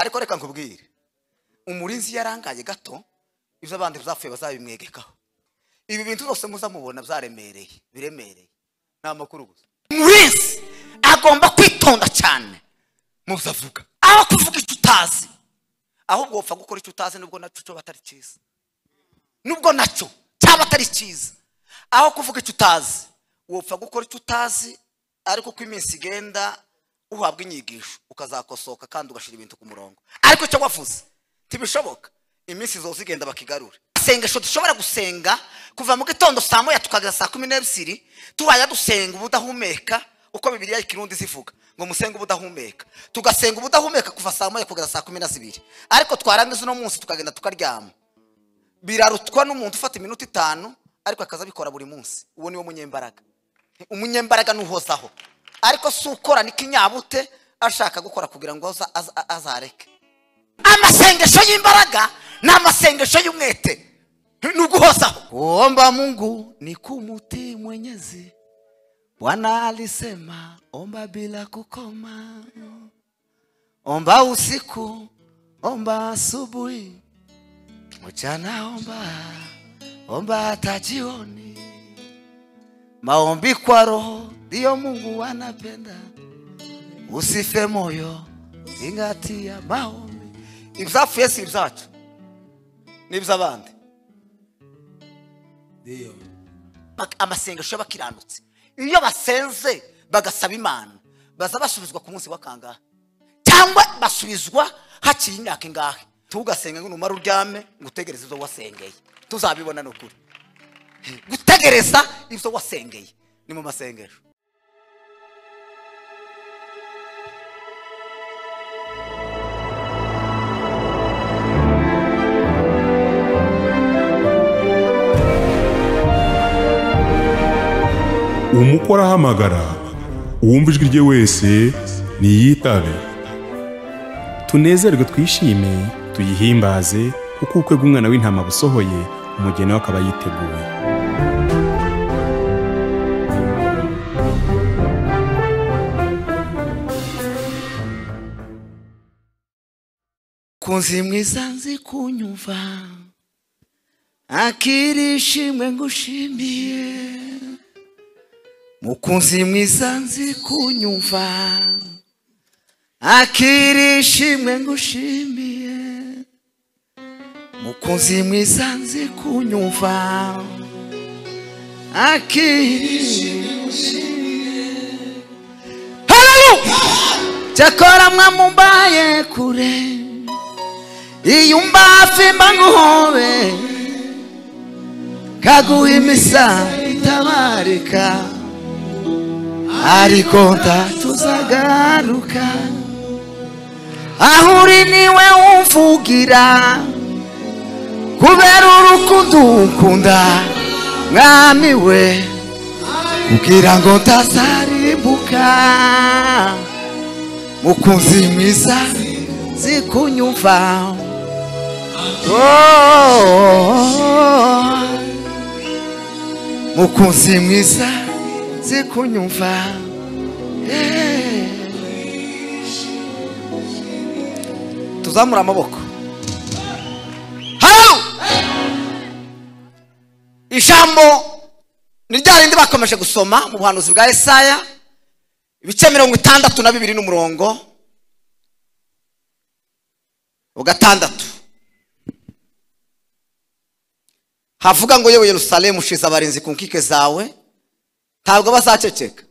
ariko reka nkubwire umurinzi yarangaye gato ibyo abandi bazapfuye bazabimwegekaho. Ibi bintu byose muzamubona byaremereye biremereye nta makuru gusa. Umurinzi agomba kwitonda cyane muzavuga aho kuvuga icyo utazi, ahubwo upfa gukora icyo utazi nubwo nacyo cyo batari cyiza, nubwo nacyo cyaba atari cyiza. Aho kuvuga icyo utazi upfa gukora icyo utazi, ariko uko iminsi igenda uhabwa inyigisho ukazakosoka kandi ugashira ibintu ku murongo. Ariko cyo wavuze tibishoboka, iminsi zose igenda bakigarura. Sengesho dushobora gusenga kuva mu gitondo saa moya tukageza saa 12 tuwaya dusenga ubudahumeka uko Bibiliya y'ikirundi zivuga ngo musenga ubudahumeka. Tugasenga ubudahumeka kuva saa moya kugeza saa 12, ariko twarangiza no munsi tukagenda tukaryama. Birarutwa n'umuntu ufata iminota 5 ariko akaza bikora buri munsi. Uwo niwo munyembaraga. Umunyembaraga nuhozaho, ariko si ukora n'ikinyabute ashaka gukora kugira ngo azareke. Amasengesho y'imbaraga n'amasengesho y'umwete nuguhozaho. Kuomba Mungu ni kumutii Mwenyezi. Bwana alisema omba bila kukoma, omba usiku, omba asubuhi, mchana omba hata jioni. Maombi kwa roho ndio Mungu anapenda. Usife moyo, zingatia maombi. Ibyafuye si ibyacu n'iby'abandi. Ndio amasengesho y'abakiranutse iyo basenze bagasaba Imana baza basubizwa ku munsi wa kangahe, cyangwa basubizwa hakiri imyaka ingahe. Tugasenga ngo numara uryame ngutegereze ibyo wasengeye, tuzabibona no kuri. Gutegereza ibyo wasengeye ni mu masengesho. Umukora hamagara uwumva ijwi rye wese niyitabe. Tunezerwe twishime tuyihimbaze kuko ukwe bw'umwana w'intama busohoye, umugeni wakaba yiteguye. Kunzi mwiza nzi kunyumva akirishimwe ngushimiye. Mukunzi mwiza nzi kunyumva akirishimwe ngushimiye. Mukunzi mwiza nzi kunyumva akirishimwe ngushimiye. Hallelujah! Chakora mwamumbaye kure iyumba fimba nguhobe kaguhimisa itabarika. Ariko ntatuzagaruka aho uri niwe umvugira kubera urukundo ukunda mwami we, kugira ngo ntazarimbuka. Mukunzi mwiza zikunyumva, mukunzi mwiza zikunyumva. Tuzamura amaboko. Ijambo ni ryarindi bakomeje gusoma mu buhanuzi bwa Yesaya ibice 62 n'umurongo wa 6. Havuga ngo yewe Yerusalemu ushize abarinzi ku nkike zawe ntabwo bazaceceka.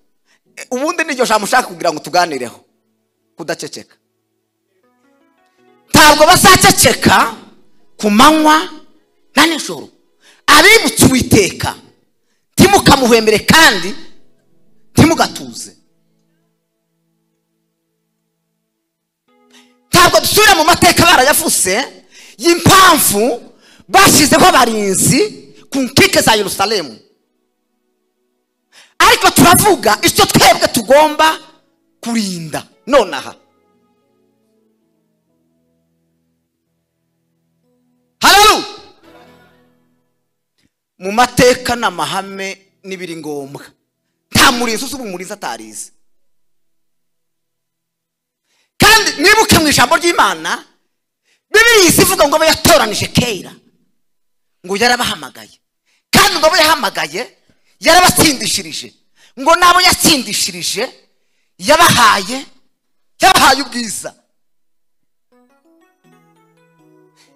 Ubundi niryo jambo ushaka kugira ngo tuganireho, kudaceceka. Ntabwo bazaceceka ku manywa na nijoro. Abibutse Uwiteka timukamuhwemere kandi timugatuze. Ntabwo dusubira mu mateka barayavuse y'impamvu bashizeho abarinzi ku nkike za Yerusalemu. Ariko turavuga icyo twebwe tugomba kurinda nonaha. Hallelujah! Mu mateka n'amahame n'ibiri ngombwa nta murinzi usuba umurinzi atarize. kandi mwibuke mu ijambo ry'Imana Bibiliya isivuga ngo yatoranije kera ngo yarabahamagaye kandi ngo yahamagaye yarabatsindishirije ngo nabo yatsindishirije yabahaye ubwiza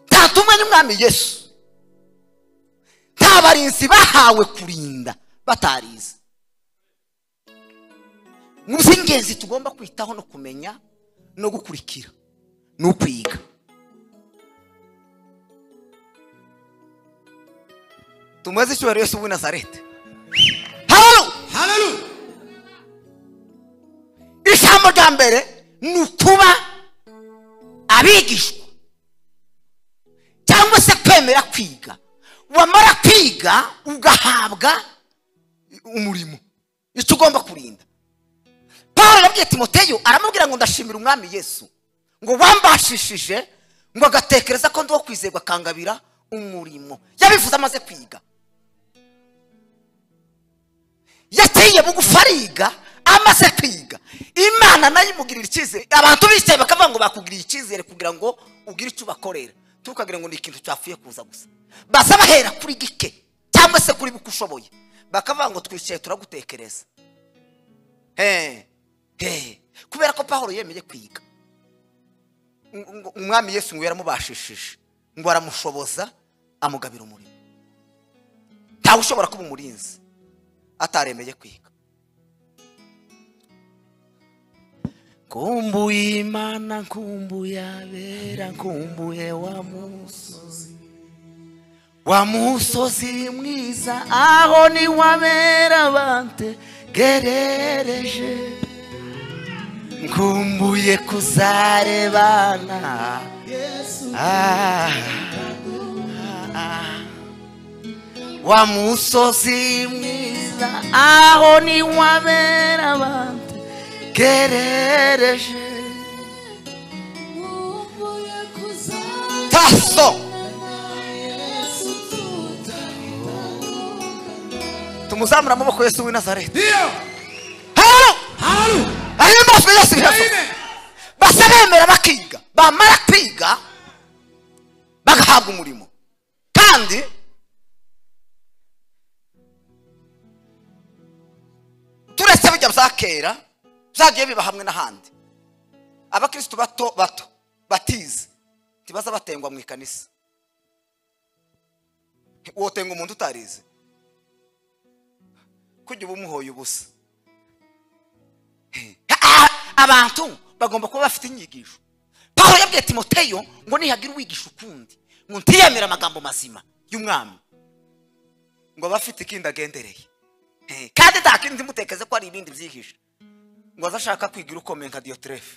tatumwe n'umwami Yesu tabarinzi bahawe kurinda batarize muzingenzi tugomba kwitaho no kumenya no gukurikira no kwiga tumweze icyubahiro Yesu w'i Nazareti. Hallelujah. Ijambo rya mbere ni ukuba abigishwa cyangwa se kwemera kwiga. Wamara kwiga ugahabwa umurimo icyo ugomba kurinda. Paulo yabwiye Timoteyo aramubwira ngo ndashimira umwami Yesu ngo wambashishije ngo agatekereza ko ndo kwizerwa kangabira umurimo. Yabivuze amaze kwiga. Yateye bugufariga amaze kwiga. Imana nayo imugirira icyizere. Abantu bicaye bakavuga ngo bakugirira icyizere kugira ngo ugire icyo bakorera. Tukagira ngo ni ikintu cyafuye kuza gusa. Baza bahera kuri gike cyangwa se kuri bukushoboye. Bakavuga ngo twicaye turagutekereza. Kubera ko Paulo yemeye kwiga. Umwami Yesu ngo yaramubashishije ngo aramushoboza amugabira umurimo. Ntawe ushobora kuba umurinzi ataremeye kwiga. Kumbuye Imana, kumbuye abera, kumbuye wa musozi mwiza aho ni wabera bantegerereje. Kumbuye kuzarebana wa musozi mwiza aho ni wabera bantegerereje. Taso tumuzamura amaboko Yesu w'i Nazareti. Ahimazwe Yesu. Basa bemera bakiga, bamara kwiga bagahabwa umurimo. Kandi turetse bijya byakera byagiye biba hamwe n'ahandi. Abakristo bato batize tibaza batengwa mu ikanisa. Wotenga umuntu utarize kujya ubumuhoye ubusa. Abantu bagomba kuba bafite inyigisho. Paulo yabwiye Timoteyo ngo nihagira uwigisha ukundi ngo ntiyemera amagambo mazima y'umwami ngo bafite ikindi agendereye. Kandi ntakindi mutekeze ko ari ibindi byihisha ngo azashaka kwigira ukomeye nka Diotrephe.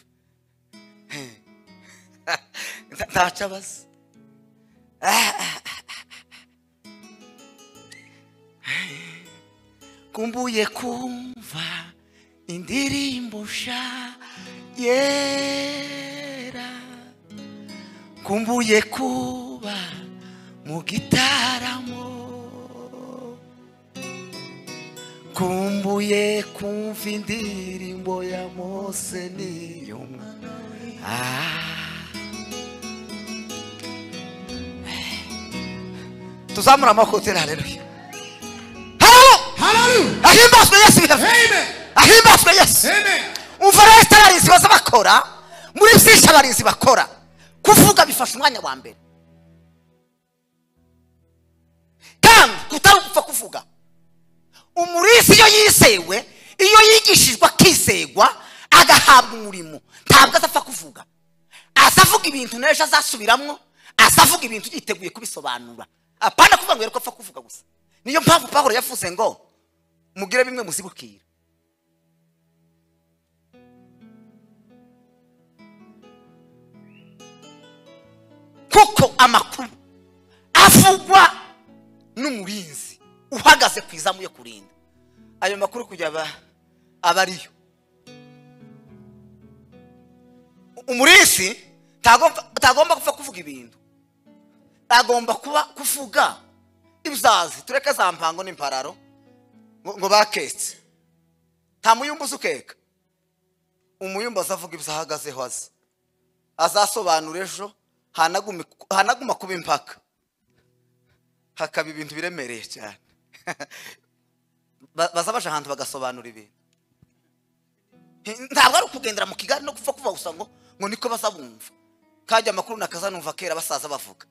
Ntacabaza. Kumbuye kumva indirimbo sha yera, kumbuye kuba mu gitaramo, kumbuye kumva indirimbo ya Mose niyo mwana. Tuzamura amaboko tera. Haleluya. Haleluya. Ahimbazwe Yesu. Amen. Ahimbazwe Yesu. Amen. Umva rero abarinzi baza bakora muri byinshi abarinzi bakora kuvuga bifasha umwanya wa mbere. Kandi kutarupfa kuvuga. Umurinzi iyo yisewe, iyo yigishijwe akizegwa agahabwa umurimo, ntabwo azapfa kuvuga. Azavuga ibintu neje azasubiramwo, azavuga ibintu yiteguye kubisobanura. Apana kuvuga ngo yereko apfa kuvuga gusa. Niyo mpamvu Paulo yavuze ngo mugire bimwe muzibukira. Kuko amakuru avugwa n'umurinzi uhagaze kwizamu yo kurinda. Ayo makuru kujya abariyo. Umurinzi tagomba gupfa kuvuga ibintu. Agomba kuba kuvuga ibyazi. Tureke za mpango n'impararo ngo baketse. Nta muyumbuza ukeka. Umuyumbuza avuga ibyahagazeho azi. azasobanura ejo hanaguma kuba impaka, hakaba ibintu biremereye cyane. Baza baje ahantu bagasobanura ibintu, ntabwo ari ukugendera mu kigari no gupfa kuva gusa ngo niko bazabumva. Kajya amakuru nakaza numva kera basaza bavuga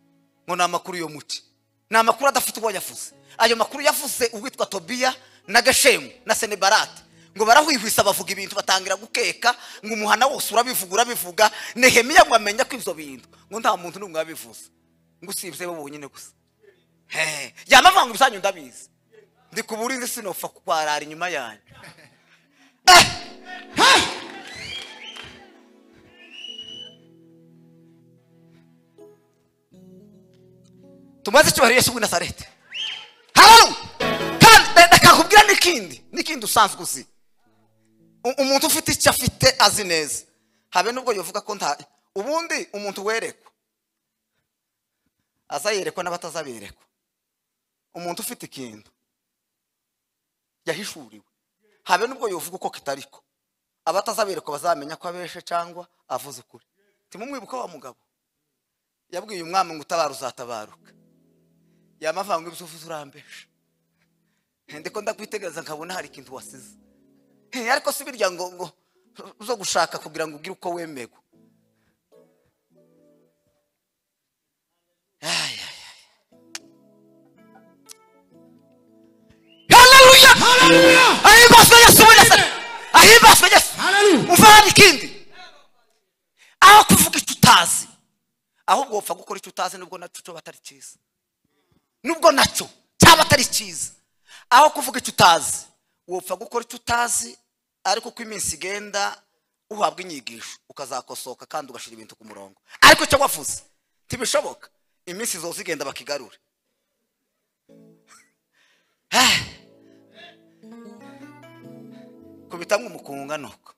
ngo ni amakuru yo muci, ni amakuru adafite uwo yavuze. Ayo makuru yavuze uwitwa Tobiya na Geshemu na Senebarati, ngo barahwihwisa bavuga ibintu batangira gukeka ngo umuhana wose urabivuga. Nehemiya ngo amenya ko ivyo bintu ngo nta muntu n'umwe wabivuze, ngo usibye bo bonyine gusa. Yamavanga ibisanyu ndabizi, ndi kuburinzi sinopfa kwarara inyuma yanyu. Tumaze cyubahiro Yesu w'i Nazareti. Kandi ndakakubwira n'ikindi usanzwe uzi. Umuntu ufite icyo afite azi neza, habe nubwo yovuga ko nta ubundi umuntu werekwa azayerekwa n'abatazaberekwa. Umuntu ufite ikintu yahishuriwe, habe nubwo yovuga uko kitariko, abatazaberekwa bazamenya ko abeshe cyangwa avuze ukuri. Timumwibuka wa mugabo yabwiye umwami ngo utabara uzatabaruka, yamavanga ibyo uvuze urambesha. Ndiko ndakwitegereza nkabona hari ikintu wasize, ariko si birya ngo uzo gushaka kugira ngo ugire uko wemego. Haleluya, haleluya, ahibaswe Yesu wese, ahibaswe Yesu. Umva ikindi, aho kuvuga icyo utazi, ahubwo upfa gukora icyo utazi nubwo nacyo cyo batari cyiza, nubwo nacyo cyaba atari cyiza. Aho kuvuga icyo utazi, wopfa gukora icyo utazi, ariko ko iminsi igenda uhabwa inyigisho ukazakosoka kandi ugashira ibintu ku murongo. Ariko cyo wavuze tibishoboka, iminsi zose igenda bakigarure. Kubitamwe umukunga nuko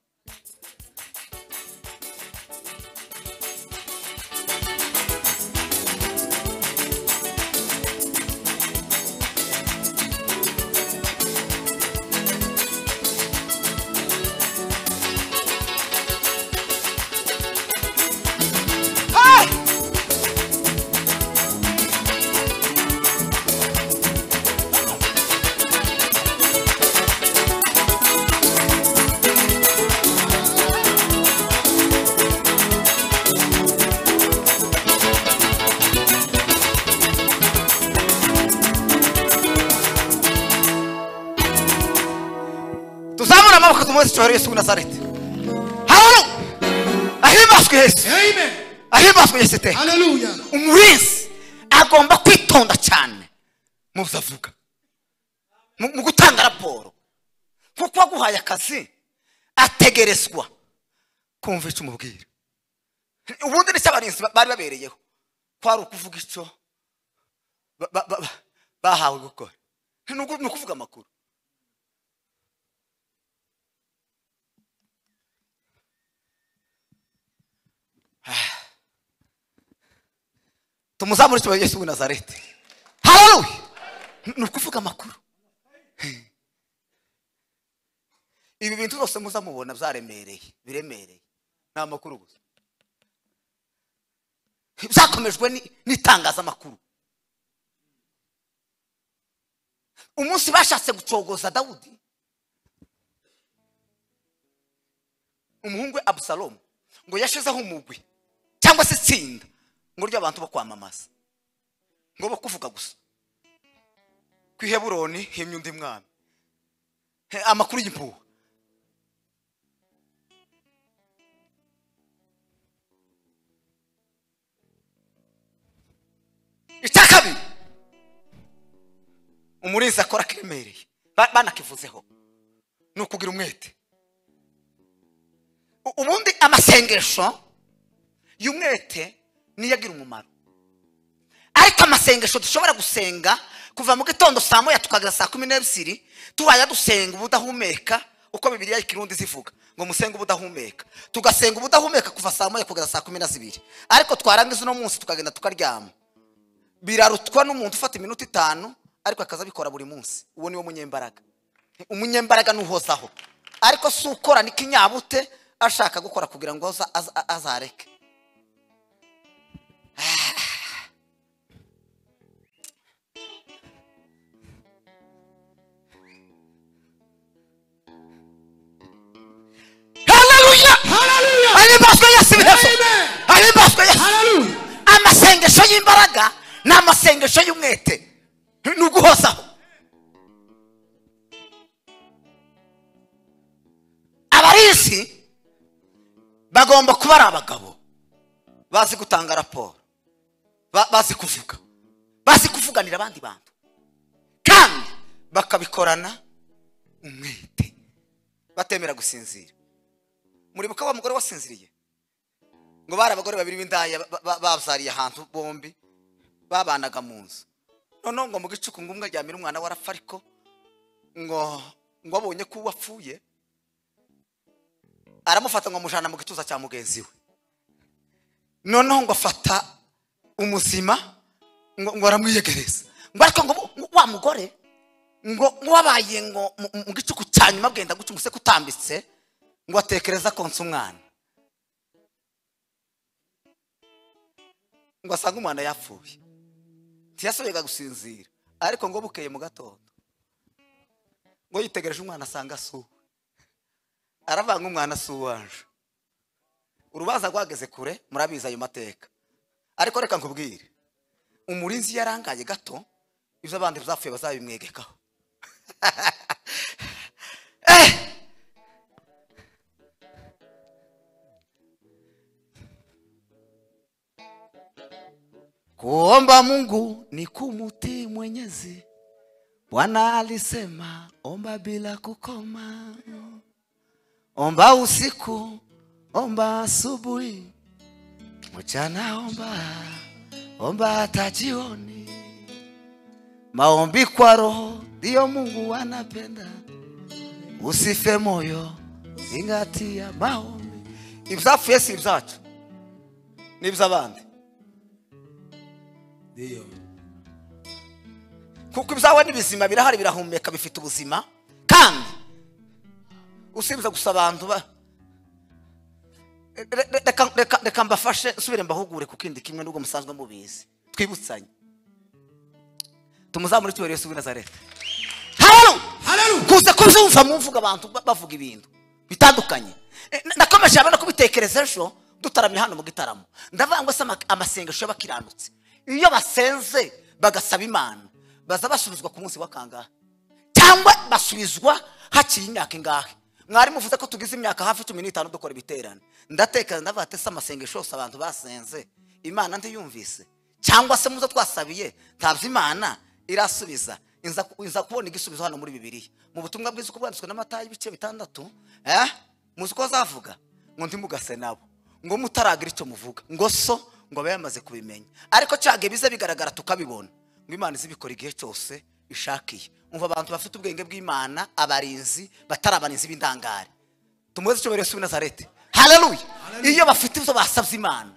tumuze cyubahiro Yesu w'i Nazareti. Haleluya, ahibaswe Yesu. Amen. Ahibaswe Yesu te. Haleluya. Umurinzi agomba kwitonda cyane mu byavuga, mu gutanga raporo, kuko waguhaye akazi ategerezwa kumva icyo umubwira. Ubundi n'icyo abarinzi bari babereyeho kwari ukuvuga icyo bahawe gukora, ni ukuvuga amakuru. Tumuzamure cyubahiro Yesu w'i Nazareti. Haleluya, ni ukuvuga amakuru. Ibi bintu byose muzamubona byaremereye, biremereye, nta makuru gusa. Byakomejwe n'itangazamakuru. Umunsi bashatse gucogoza Dawudi, umuhungu we Abusalomu ngo yashizeho umugwi cyangwa se itsinda ngo ry'abantu bo kwamamaza, ngo bakuvuga gusa ku Heburoni himye undi mwami, amakuru y'impuha. Icya kabiri, umurinzi akora kiremereye banakivuzeho, ni ukugira umwete. Ubundi amasengesho y'umwete niyo agira umumaro, ariko amasengesho dushobora gusenga kuva mu gitondo saa moya tukagera saa 12 tuwaya dusenga ubudahumeka, uko Bibiliya y'Ikirundi zivuga ngo musenga ubudahumeka. Tugasenga ubudahumeka kuva saa moya kugera saa 12, ariko twarangiza no munsi tukagenda tukaryama. Birarutwa n'umuntu ufata iminota 5 ariko akaza bikora buri munsi. Uwo niwo munyembaraga. Umunyembaraga nuhozaho, ariko si ukora n'ikinyabute ashaka gukora kugira ngo azareke. amasengesho y'imbaraga ni amasengesho y'umwete ni uguhozaho. Abarisi bagomba kuba ari abagabo bazi gutanga raporo, bazi kuvuga, bazi kuvuganira abandi bantu, kandi bakabikorana umwete, batemera gusinzira. Muribuka wa mugore wasinziriye ngo bari abagore babiri b'indaya bazariye ahantu bombi babanaga mu nzu, noneho ngo mu gicuku ngo umwe ajyamira umwana warapfa, ariko ngo abonye ko wapfuye aramufata ngo amujana mu gituza cya mugenzi we, noneho ngo afata umuzima ngo aramwiyegereza, ngo ariko ngo wa mugore ngo wabaye ngo mu gicuku cya nyuma bwenda guca umuseke utambitse, ngo atekereza konsa umwana, ngo asanga umwana yapfuye, ntiyasubiraga gusinzira, ariko ngo bukeye mu gatondo ngo yitegereje umwana asanga asuwe, aravanga umwana asuwanje. Urubanza rwageze kure, murabizi ayo mateka, ariko reka nkubwire, umurinzi yarangaye gato, ibyo abandi bazapfuye bazabimwegekaho. Kuomba Mungu ni kumutii Mwenyezi. Bwana alisema omba bila kukoma, omba usiku, omba asubuhi, mchana omba hata jioni. Maombi kwa roho ndio Mungu anapenda, usife moyo, zingatia maombi. Ibyafu yesi ibyacu n'iby'abandi ndio, kuko ibyawe n'ibizima birahari, birahumeka, bifite ubuzima, kandi usibiza gusa abantu reka mbafashe subire mbahugure ku kindi kimwe n'ubwo musanzwe mubizi, twibutsanye tumuzamure cyubahiro Yesu w'i Nazareti. Haleluya. Kuze kubyumva mumvuga abantu bavuga ibintu bitandukanye. Nakomeje abana kubitekereza ejo dutaramye hano mu gitaramo, ndavuga ngo se amasengesho y'abakiranutse iyo basenze bagasaba Imana baza basubizwa ku munsi wa kangahe, cyangwa basubizwa hakiri imyaka ingahe? Mwari muvuze ko tugize imyaka hafi 15 dukora ibiterane. Ndatekereza ndavuga ati se amasengesho yose abantu basenze Imana ndiyumvise, cyangwa se muzo twasabiye ntavye Imana irasubiza? Inza kubona igisubizo hano muri Bibiliya mu butumwa bwiza kubwanditswe na Matayo ibice 6, muzi ko zavuga ngo ntimugase nabo, ngo mutaragira icyo muvuga, ngo so ngo bayamaze kubimenya, ariko cyage bize bigaragara tukabibona ngo Imana izibikora igihe cyose ishakiye. Umva abantu bafite ubwenge bw'Imana, abarinzi batarabarinzi b'indangare, tumuze cyubahiro Yesu w'i Nazareti. Haleluya. Iyo bafite ibyo basabye Imana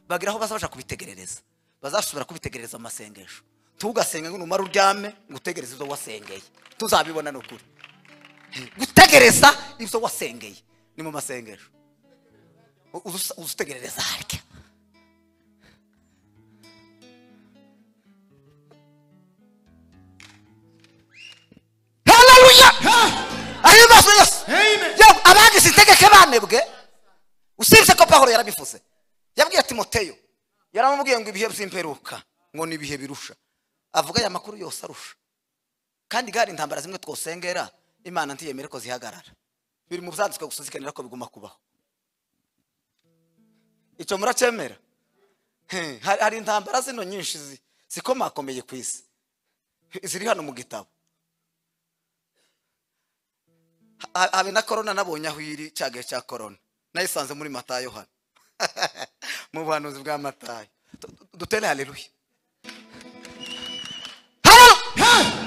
bagiraho bazabasha kubitegerereza, bazashobora kubitegerereza mu masengesho. Tugasenga ngo numara uryame ngutegereze ibyo wasengeye, tuzabibona n'ukuri. Gutegereza ibyo wasengeye ni mu masengesho, uzutegerereza harya. Haleluya. Ahimbazo Yesu. Yewe abagize itegeke banebwe, usibye ko Pawulo yarabivuze, yabwiye Timoteyo, yaramubwiye ngo ibihe by'imperuka ngo ni ibihe birusha, avuga ya makuru yose arusha, kandi gari intambara zimwe twosengera Imana ntiyemere ko zihagarara, biri mu byanditswe gusuzikanira ko biguma kubaho. Icyo muracemera? Hari intambara zino nyinshi zikomakomeye ku isi ziri hano mu gitabo. Habe na corona nabonye aho iri cyage cya corona, nayisanze muri Matayo hano mu buhanuzi bwa Matayo. Dutere haleluya.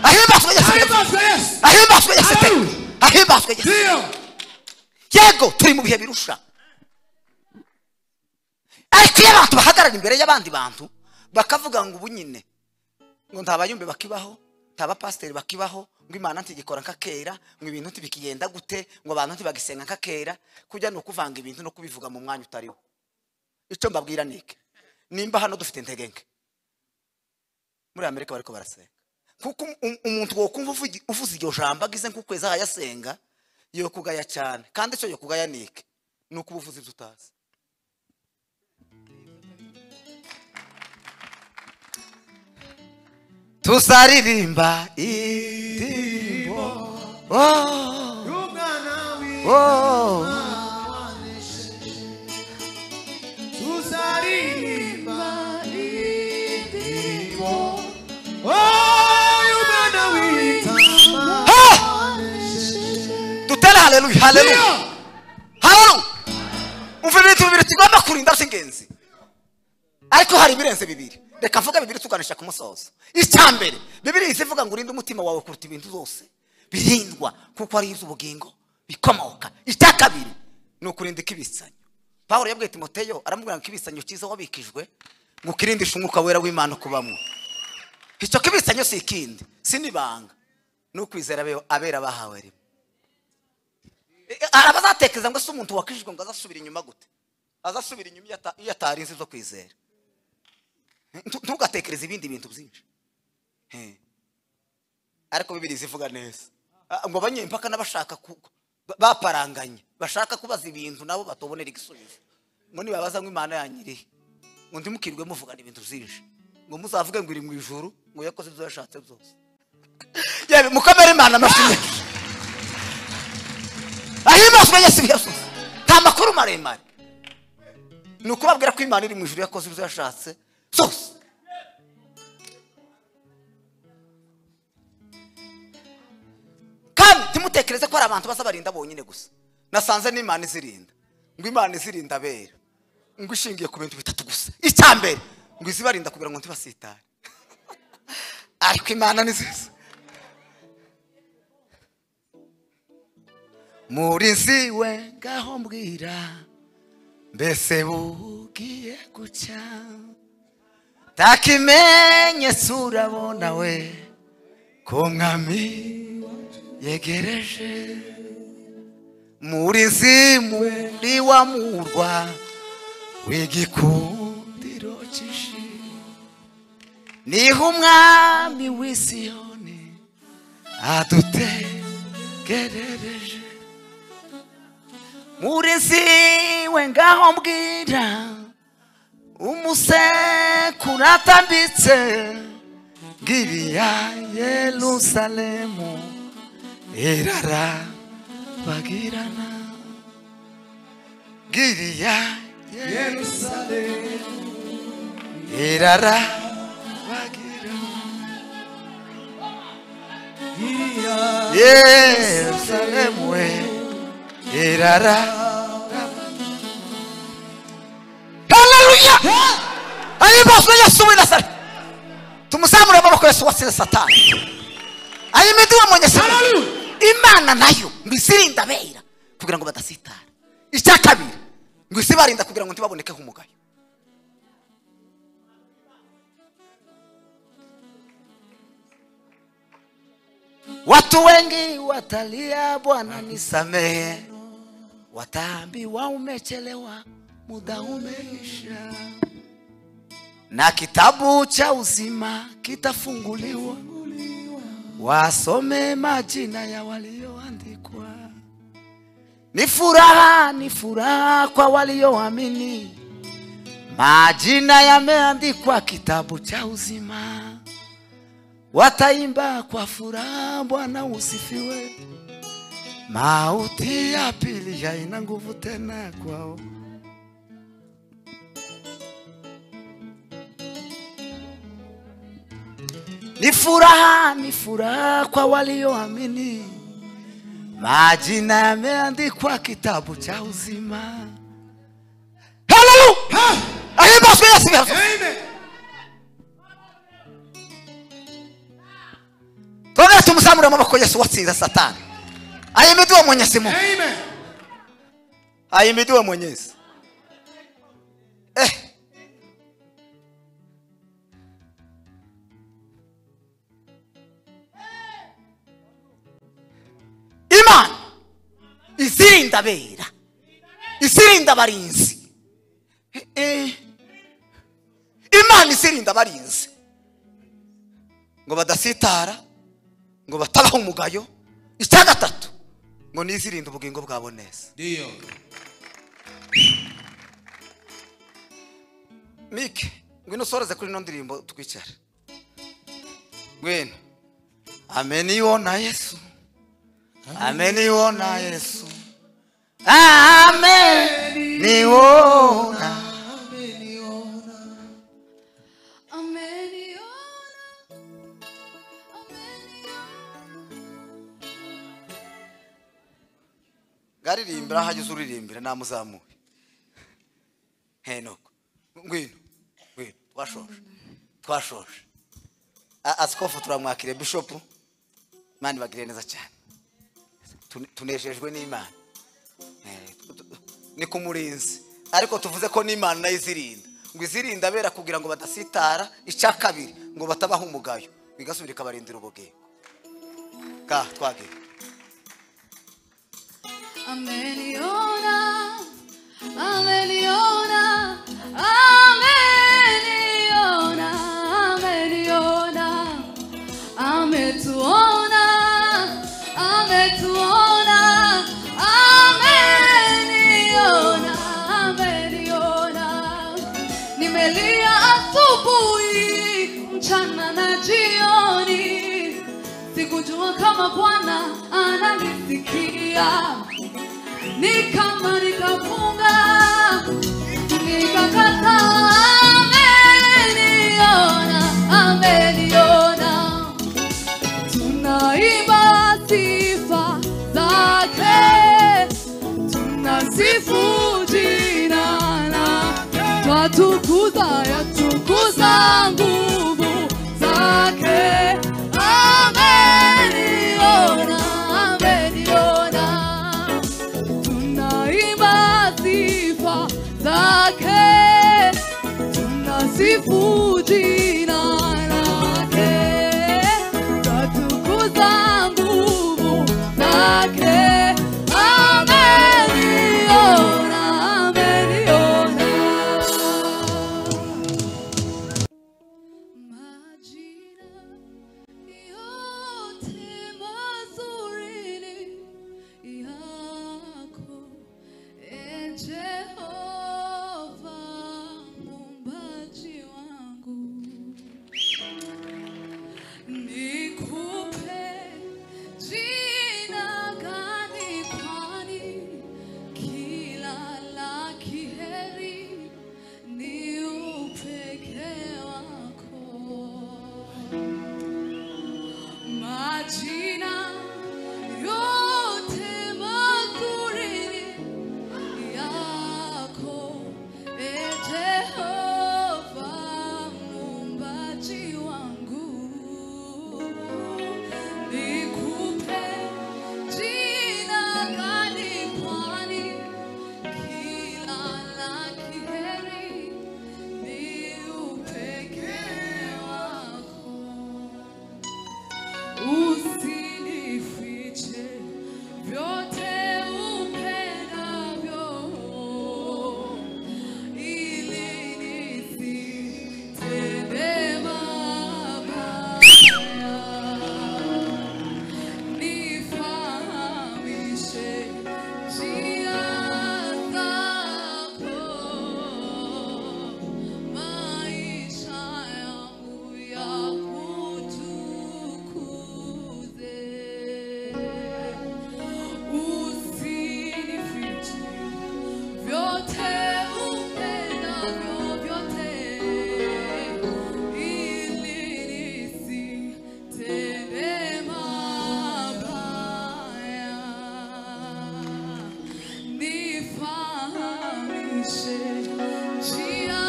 Ahimbazwe Yesu. Yego turi mu bihe birusha, ariko iyo abantu bahagarara imbere y'abandi bantu bakavuga ngo ubu nyine ngo ntabayumbe bakibaho, ntabapasiteri bakibaho, ngo Imana ntigikora nkakera, ngo ibintu ntibikigenda gute, ngo abantu ntibagisenga nkakera, kujya no kuvanga ibintu no kubivuga mu mwanya utariho. Icyo mbabwira nike, nimba hano dufite integenke muri Amerika bariko barasenga, kuko umuntu wokumva uvuze iryo jambo agize nk'ukwezi ayasenga yo kugaya cyane, kandi cyo yo kugaya nike nuko ubuvuzi tutazi. tuzaririmba indirimbo tuzaririmba indirimbo y'umwana w'intama. dutera haleluya haleluya haleluya. umva ibintu bibiri tugomba kurinda by'ingenzi, ariko hari ibirenze bibiri. Reka mvuga bibiri tuganisha ku musozo. Icyambere, Bibiri ivuga ngo urinde umutima wawe kuruta ibintu byose birindwa, kuko ari iby'ubugingo bikomoka. Icya kabiri ni ukurinda ikibisanyo. Pawulo yabwiye Timoteyo, aramubwira ngo ikibisanyo cyiza wabikijwe ngo ukirindishe umwuka wera w'Imana kubamwo. Icyo kibisanyo si ikindi, si nibanga, ni ukwizera abera bahawe rimwe. Abazatekereza ngo se umuntu wakijijwe ngo azasubira inyuma gute? Azasubira inyuma iyo atarinze zo kwizera. Ntugatekereze ibindi bintu byinshi. Ariko Bibiri zivuga neza ngo abanyempaka n'abashaka baparanganye, bashaka kubaza ibintu nabo batobonera igisubizo, ngo nibabaza ngo Imana yanyiriye, ngo ndimukirwe muvugana ibintu byinshi, ngo muzavuge ngo iri mu ijuru, ngo yakoze ibyo yashatse byose. Yewe mukomere Imana amashimwe. Ahimazwe Yesu Yesu. Nta makuru maremare. Ni ukubabwira ko Imana iri mu ijuru yakoze ibyo yashatse byose. Kandi timutekereze ko ari abantu bazabarinda bonyine gusa. Nasanze n'Imana izirinda. Ngo Imana izirinda abera, ngo ishingiye ku bintu bitatu gusa. Icyambere ngo izibarinda kugira ngo ntibasitare. Ariko Imana ni nziza. Murinzi we ngaho mbwira, mbese bugiye gucya, takimenyetso urabona we ko mwami yegereje. Murinzi muri wa murwa w'igikundiro cyinshi, niho umwami w'i Siyoni adutegerereje. Murinzi we ngaho mbwira, umusekuru atambitse ngiriya Yerusalemu irarabagirana. Ngiriya Yerusalemu irarabagirana. Yerusalemu we haleluya. Ayibazwe Yesu w'i Nazareti. Tumusamure amaboko Yesu watsinze Satani. Ayimidiwe Mwenyezi Mungu. Imana nayo mbizirinda abera kugira ngo badasitara. Icya kabiri ngo isibarinda kugira ngo ntibaboneke nk'umugayo. Watu wengi watalia, Bwana nisamehe, wataambiwa umechelewa, muda umeisha, na kitabu cha uzima kitafunguliwa, wasome majina ya walioandikwa. Ni furaha kwa walioamini, majina yameandikwa kitabu cha uzima. Wataimba kwa furaha, Bwana usifiwe. Mauti ya pili haina nguvu tena kwao. Ni furaha kwa walioamini, majina yameandikwa kitabu cha uzima. Haleluya! Ahimazwe Yesu Yesu. Amen. Tuna tumsamura amaboko Yesu watsinze Satani. Ayimidiwe Mwenyezi Mungu. Amen. Ayimidiwe Mwenyezi. Imana izirinda abera, izirinda abarinzi. Imana izirinda abarinzi ngo badasitara, ngo batabaho umugayo. Icya gatatu ngo nizirinda ubugingo bwabo neza. Ndio Mike ngwino soreze kuri no ndirimbo twicara. Ngwino. Ameniona Yesu. Ameniona Yesu. Ameniona. Garirimbira hagize uririmbira namuzamuye. Henoko. Ngwino. Twashoje. Askofu turamwakire bishop. Mani bagire neza cyane. Tunejejwe n'Imana. Ni kumurinzi. Ariko tuvuze ko n'Imana nayizirinda. Ngo izirinda bera kugira ngo badasitara icya kabiri ngo batabaho umugayo. Bigasubira kabarindira ubugego. Ka twagiye. Ameniona, ameniona, ameniona, ameniona, ametuona, ametuona, ameniona, ameniona. Nimelia asubuhi, mchana na jioni, sikujua kama Bwana ananisikia. Ni kama nikafunga, nikakata. Ameniona, ameniona. Tunaimba sifa zake, tunasifu jina lake, twatukuza yatukuza nguvu zake. Ameniona, ameniona. Zake tunasifu jina lake, twatukuza nguvu zake. Ameniona, ameniona. Majina yote mazuri yako, Jehova muumbaji wangu, nikupe jina gani? Kwani kila la kheri ni upekee wako. Majina yote mazuri yako, Jehova muumbaji wangu, nikupe jina gani? Kwani kila la kheri ni upekee wako. Usinifiche vyote upendavyo, ili nisitende mabaya. Nifahamishe njia zako, maisha yangu yakutukuze. Usinifiche vyote upendavyo, vyote, ili nisitende mabaya. Nifahamishe njia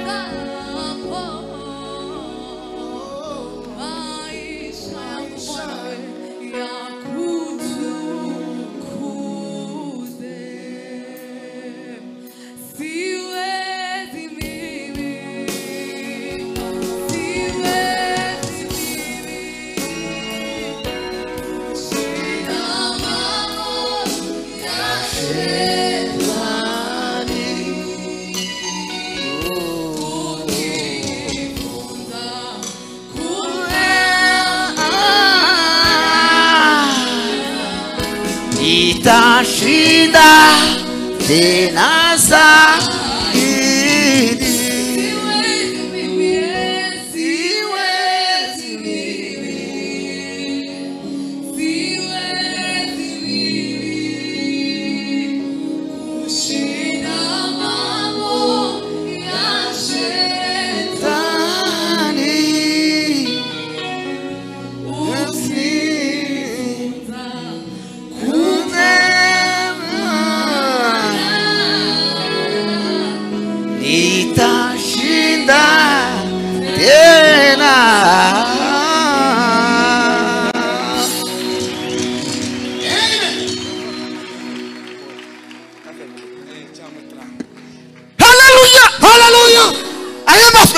zako, maisha yangu yakutukuze. Siwezi mimi, siwezi mimi, shida mambo ya shetani, ukinifunza Itashinda tena zaidi. siwezi mimi, siwezi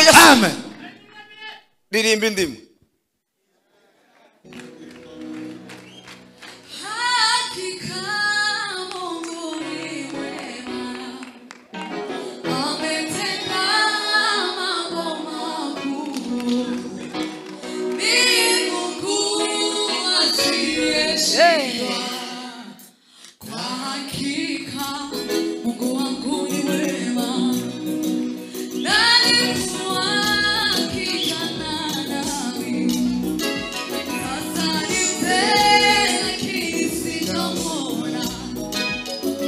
Yesu. Amen. Ririmba indimu. Hakika Mungu ni mwema, ametenda mambo makuu. Ni Mungu asiyeshindwa. Kwa hakika Mungu wangu ni mwema, nalikuwa kijana nami. Sasa ni mzee lakini sitamwona.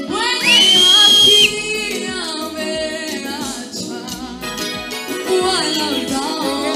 Mwenye haki ameachwa, wala udhao